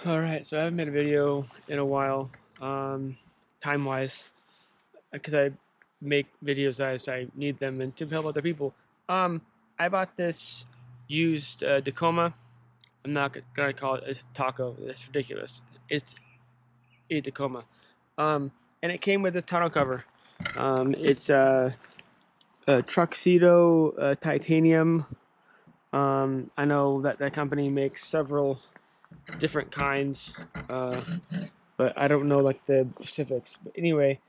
Alright, so I haven't made a video in a while, time-wise, because I make videos as I need them and to help other people. I bought this used Tacoma. I'm not gonna call it a taco. That's ridiculous. It's a Tacoma. And it came with a tonneau cover. It's a TruXedo Titanium. I know that company makes several different kinds. But I don't know like the specifics. But anyway,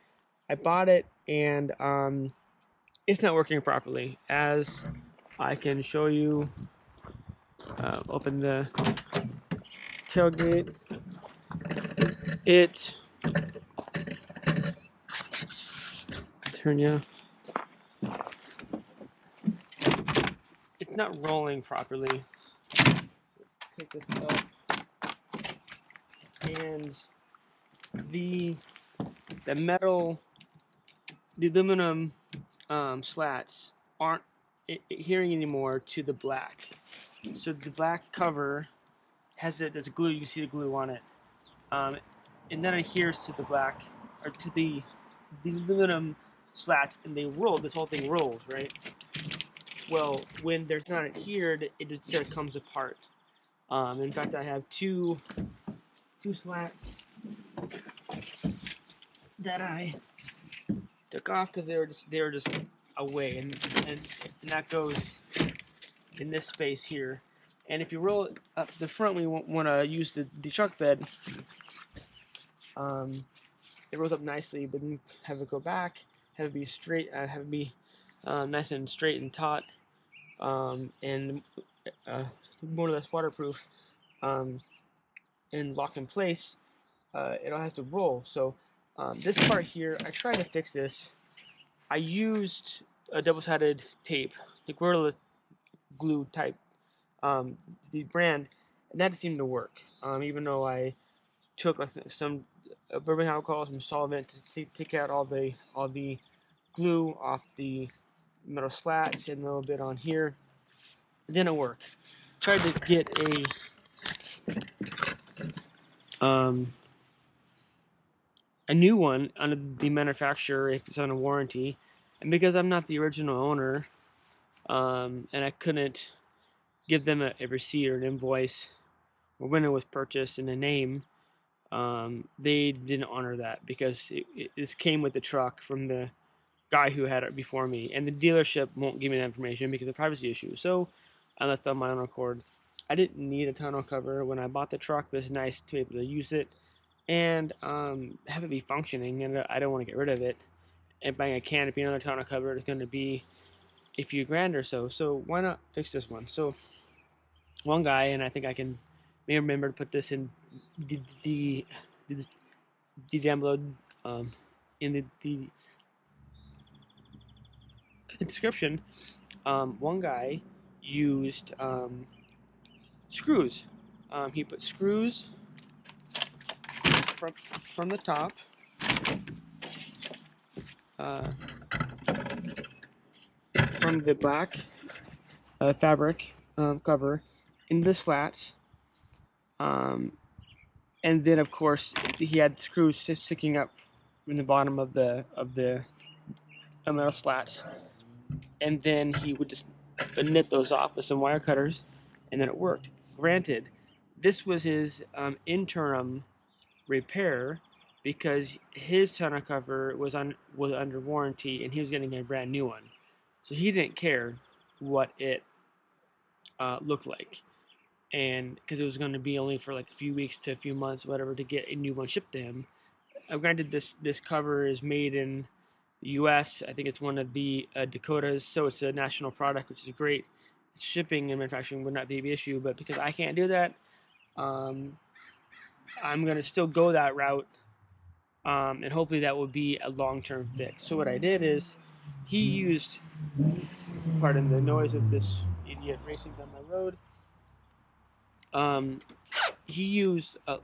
I bought it and it's not working properly. As I can show you, open the tailgate. It turn you. It's not rolling properly. Take this up, and the metal, the aluminum slats aren't adhering anymore to the black. So the black cover has there's a glue. You can see the glue on it, and then adheres to the black or to the aluminum slats, and they roll. This whole thing rolls, right? Well, when there's not adhered, it just comes apart. In fact, I have two slats that I took off because they were just away, and that goes in this space here. And if you roll it up to the front, we want to use the truck bed. It rolls up nicely, but then have it go back, have it be straight, have it be nice and straight and taut, and more or less waterproof, and lock in place. It all has to roll. So this part here, I tried to fix this. I used a double-sided tape, the Gorilla Glue type, the brand, and that seemed to work. Even though I took some bourbon alcohol, some solvent to take out all the glue off the metal slats and a little bit on here. It didn't work. Tried to get a new one under the manufacturer if it's on a warranty, and because I'm not the original owner, and I couldn't give them a receipt or an invoice or when it was purchased and a name, they didn't honor that because this came with the truck from the guy who had it before me, and the dealership won't give me that information because of privacy issues. So I left on my own accord. I didn't need a tonneau cover when I bought the truck, but it's nice to be able to use it and have it be functioning, and I don't want to get rid of it. And buying a canopy and another tonneau cover is going to be a few grand or so. So why not fix this one? So one guy, and I think I can may remember to put this in the download in the description. One guy used screws. He put screws from the top, from the black fabric cover in the slats, and then of course he had screws just sticking up in the bottom of the metal slats, and then he would just knit those off with some wire cutters, and then it worked. Granted, this was his interim repair because his tonneau cover was under warranty and he was getting a brand new one, so he didn't care what it looked like, and because it was going to be only for like a few weeks to a few months, whatever, to get a new one shipped to him. Granted, this cover is made in the U.S. I think it's one of the Dakotas, so it's a national product, which is great. Shipping and manufacturing would not be an issue, but because I can't do that, I'm going to still go that route, and hopefully that will be a long-term fix. So what I did is, he used, pardon the noise of this idiot racing down my road, he used a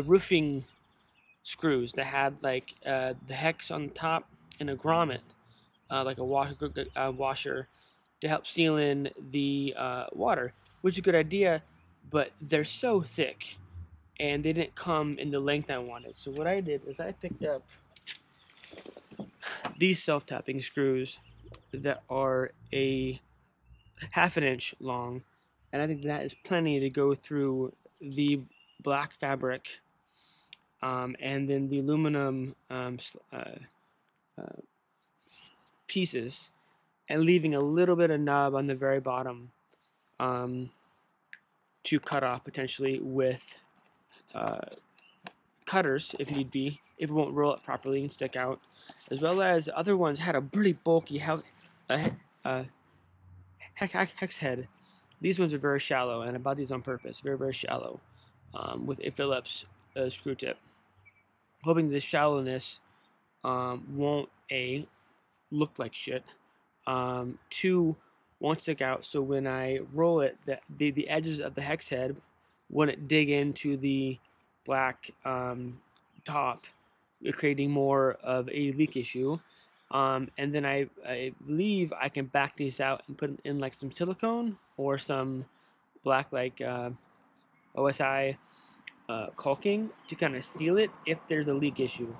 roofing screws that had like the hex on the top and a grommet, like a washer to help seal in the water, which is a good idea. but they're so thick, and they didn't come in the length I wanted. So what I did is I picked up these self-tapping screws that are a half an inch long, and I think that is plenty to go through the black fabric, and then the aluminum pieces, and leaving a little bit of nub on the very bottom, um, to cut off potentially with uh, cutters if need be, if it won't roll it properly and stick out, as well as other ones had a pretty bulky hex head. These ones are very shallow, and I bought these on purpose, very shallow, with a Phillips screw tip, hoping this shallowness won't look like shit, two, won't stick out, so when I roll it, the edges of the hex head wouldn't dig into the black top, creating more of a leak issue. And then I believe I can back these out and put in like some silicone or some black like OSI caulking to kind of seal it if there's a leak issue.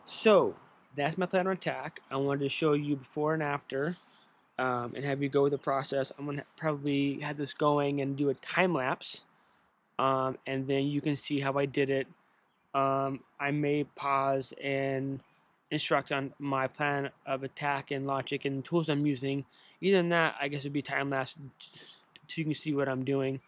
So that's my plan of attack. I wanted to show you before and after, and have you go with the process. I'm gonna probably have this going and do a time lapse, and then you can see how I did it. I may pause and instruct on my plan of attack and logic and tools I'm using. Either than that, I guess it would be time lapse so you can see what I'm doing.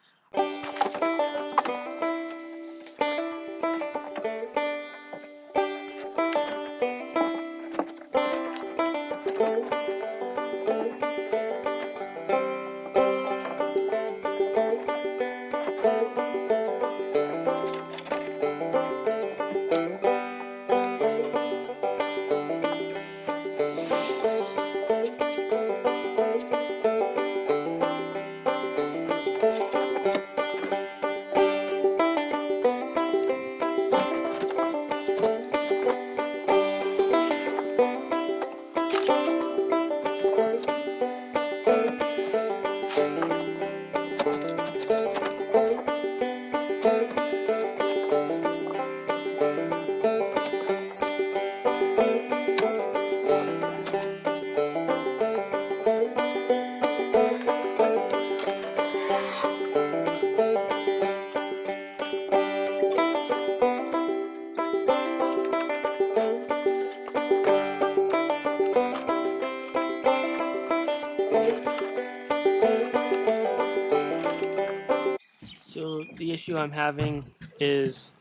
So the issue I'm having is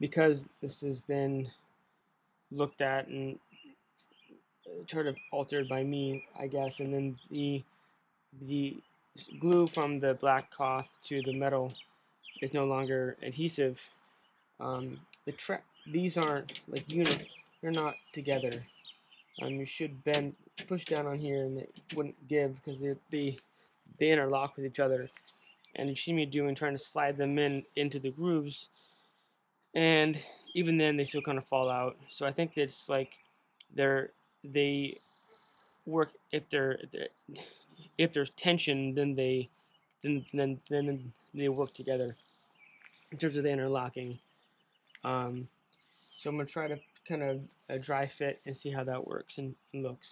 because this has been looked at and sort of altered by me, I guess, and then the glue from the black cloth to the metal is no longer adhesive. These aren't like unit; they're not together. You should bend, push down on here, and it wouldn't give because they interlock with each other. And you see me trying to slide them into the grooves, and even then they still kind of fall out. So I think it's like they work if there's tension, then they work together in terms of the interlocking. So I'm gonna try to kind of dry fit and see how that works and looks.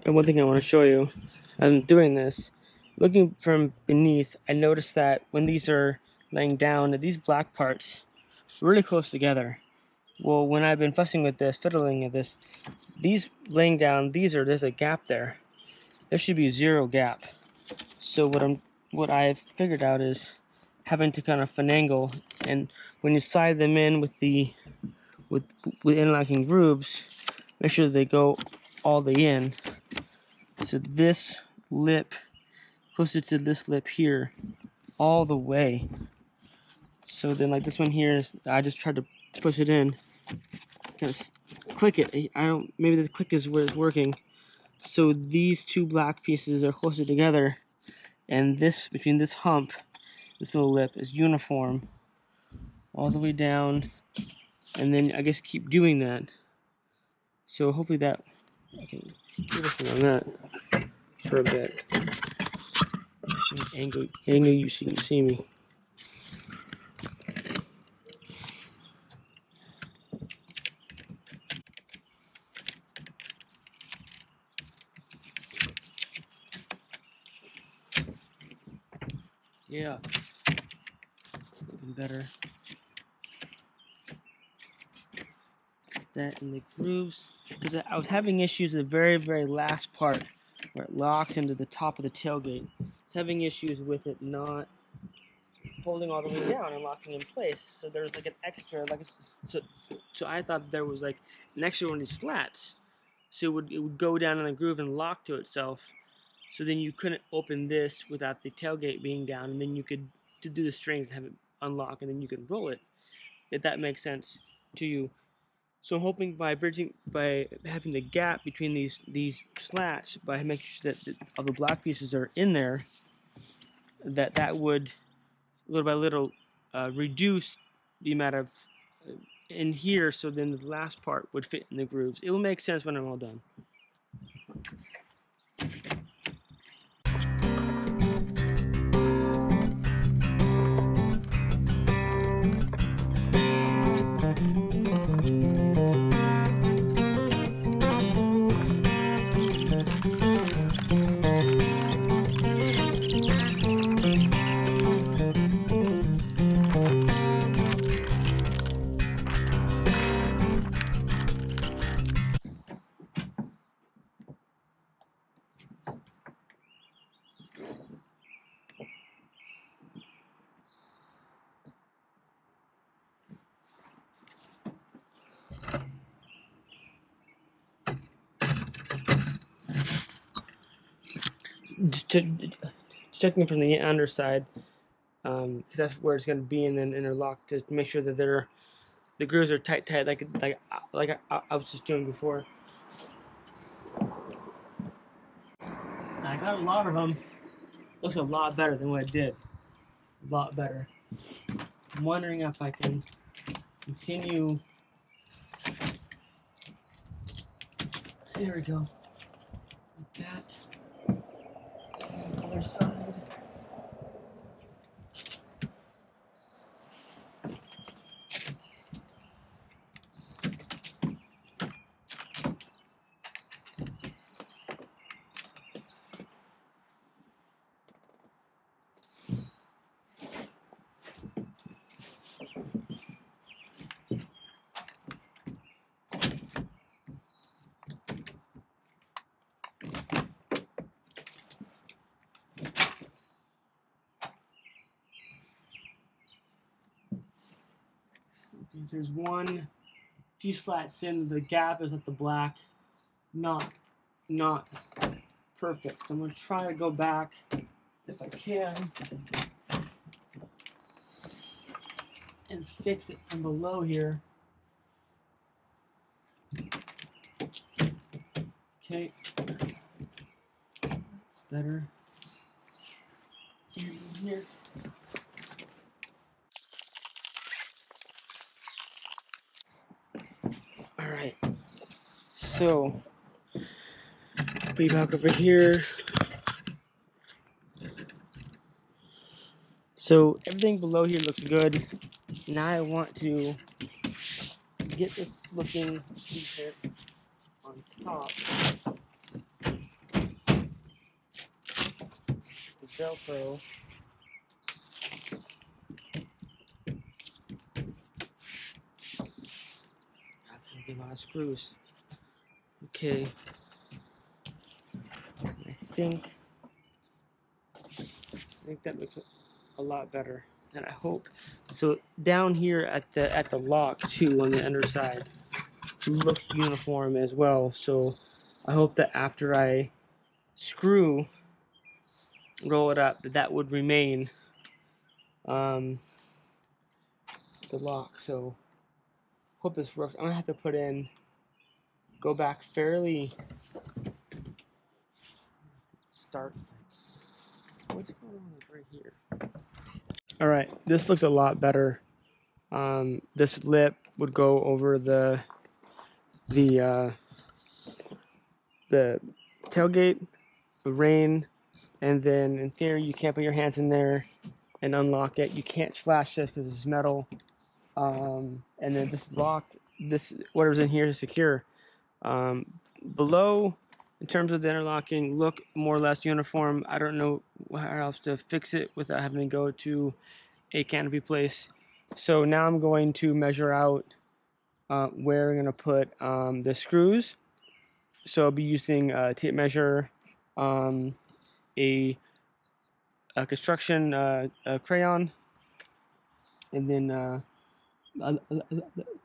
And one thing I want to show you, I'm doing this, looking from beneath, I noticed that when these are laying down, these black parts are really close together. Well, when I've been fussing with this, fiddling with this, these laying down, there's a gap there. There should be zero gap. So what I've figured out is having to kind of finagle, and when you slide them in with interlocking grooves, make sure they go all the way in. So this lip, closer to this lip here, all the way. So then like this one here is, I just tried to push it in, kind of click it. I don't. Maybe the click is where it's working. So these two black pieces are closer together, and this between this hump, this little lip is uniform all the way down, and then I guess keep doing that. So hopefully that I can keep working on that for a bit. Angle you see me. Yeah, it's looking better. That in the grooves, because I was having issues with the very last part where it locks into the top of the tailgate. I was having issues with it not folding all the way down and locking in place. So there's like an extra, so I thought there was like an extra one of these slats, so it would go down in the groove and lock to itself. So then you couldn't open this without the tailgate being down, and then you could to do the strings and have it unlock, and then you could roll it. If that makes sense to you. So I'm hoping by having the gap between these slats, by making sure that all the black pieces are in there, that would little by little reduce the amount of in here. So then the last part would fit in the grooves. It will make sense when I'm all done. Checking from the underside, because that's where it's going to be, and then interlock to make sure that the grooves are tight, like I was just doing before. I got a lot of them. Looks a lot better than what I did. A lot better. I'm wondering if I can continue. There we go. Like that. And the other side. There's one few slats in, the gap is at the black, not perfect. So I'm gonna try to go back if I can and fix it from below here. Okay, it's better. Here. All right. So, be back over here. So everything below here looks good. Now I want to get this looking decent on top. The Velcro. That's gonna be a lot of screws. Okay. I think that looks a lot better, and I hope so. Down here at the lock too on the underside looks uniform as well. So I hope that after I roll it up, that would remain the lock. So Hope this works. I'm gonna have to go back fairly. Start. What's going on right here? All right, this looks a lot better. This lip would go over the tailgate, the rain, and then in theory you can't put your hands in there and unlock it. You can't slash this because it's metal. And then this is locked. This whatever's in here is secure. Below, in terms of the interlocking, look more or less uniform. I don't know how else to fix it without having to go to a canopy place. So now I'm going to measure out where I'm going to put the screws. So I'll be using a tape measure, a construction crayon, and then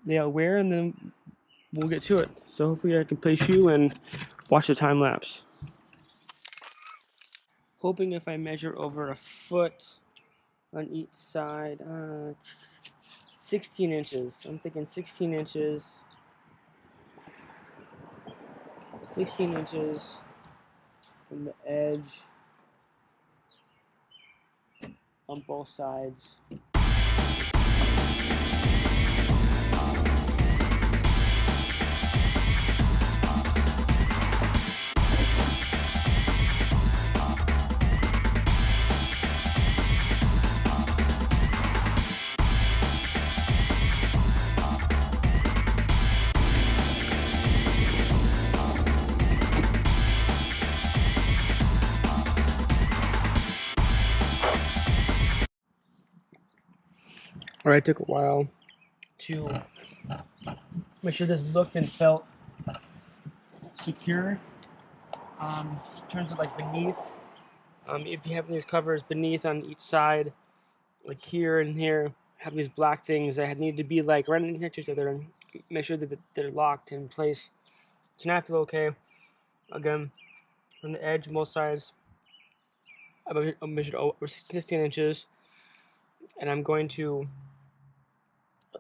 layout where, and then we'll get to it. So hopefully I can place you and watch the time lapse. Hoping if I measure over a foot on each side, 16 inches. I'm thinking 16 inches. 16 inches from the edge on both sides. Alright, it took a while to make sure this looked and felt secure. In terms of like beneath, if you have these covers beneath on each side, like here and here, have these black things that need to be like right next to each other and make sure that they're locked in place. So now I feel okay. Again, from the edge, both sides, I measured over 16 inches, and I'm going to,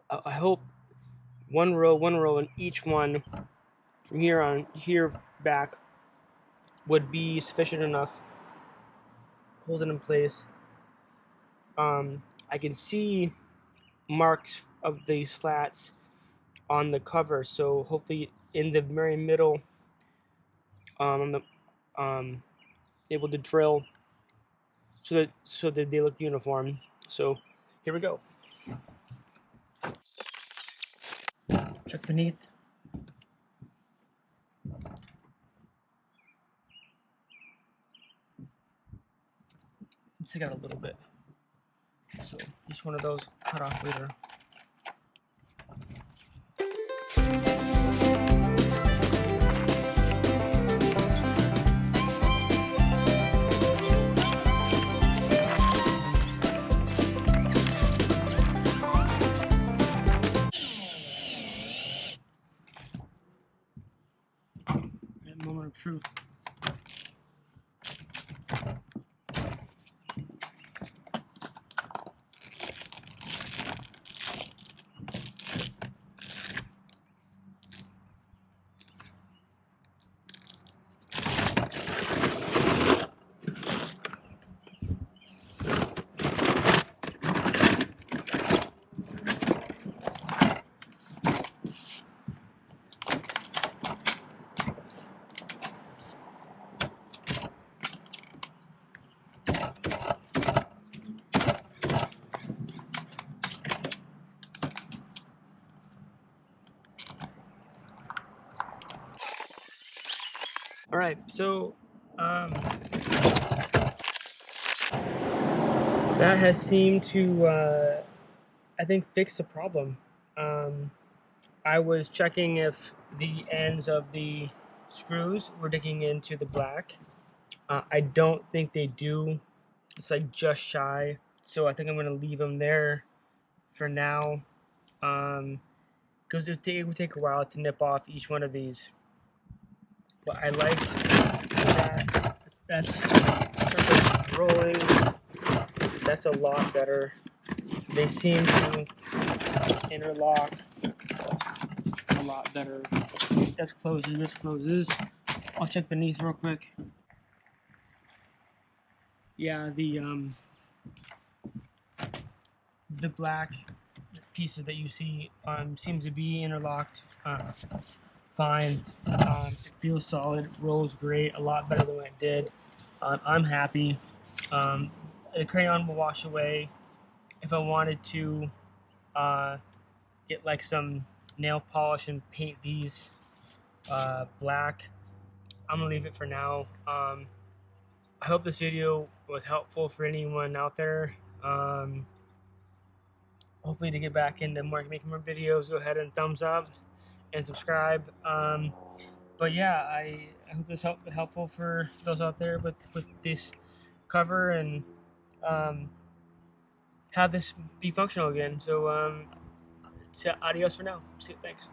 I hope, one row in each one from here back would be sufficient enough. Hold it in place. I can see marks of the slats on the cover, so hopefully in the very middle, able to drill so that they look uniform. So here we go. Check beneath. Stick out a little bit. So each one of those cut off later. Moment of truth. All right, so that has seemed to, I think, fix the problem. I was checking if the ends of the screws were digging into the black. I don't think they do. It's like just shy, so I think I'm going to leave them there for now, because it would take a while to nip off each one of these. But I like that. That's rolling. That's a lot better. They seem to interlock lot better. This closes. I'll check beneath real quick. Yeah, the black pieces that you see seems to be interlocked fine. It feels solid, rolls great, a lot better than what it did. I'm happy. The crayon will wash away. If I wanted to get like some nail polish and paint these black, I'm gonna leave it for now. I hope this video was helpful for anyone out there. Hopefully to get back into making more videos, go ahead and thumbs up and subscribe. But yeah, I hope this helpful for those out there with this cover, and have this be functional again. So adios for now. See you, thanks.